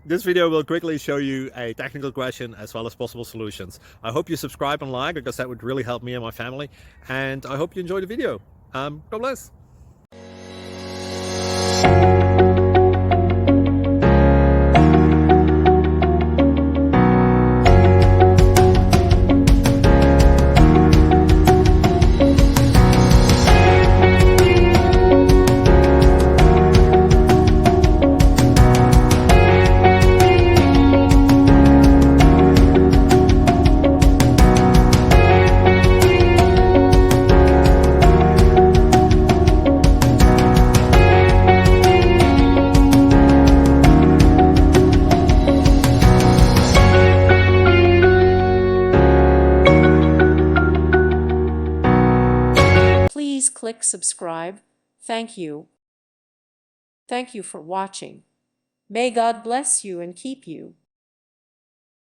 This video will quickly show you a technical question as well as possible solutions. I hope you subscribe and like, because that would really help me and my family. And I hope you enjoy the video. God bless. Please click subscribe. Thank you. Thank you for watching. May God bless you and keep you.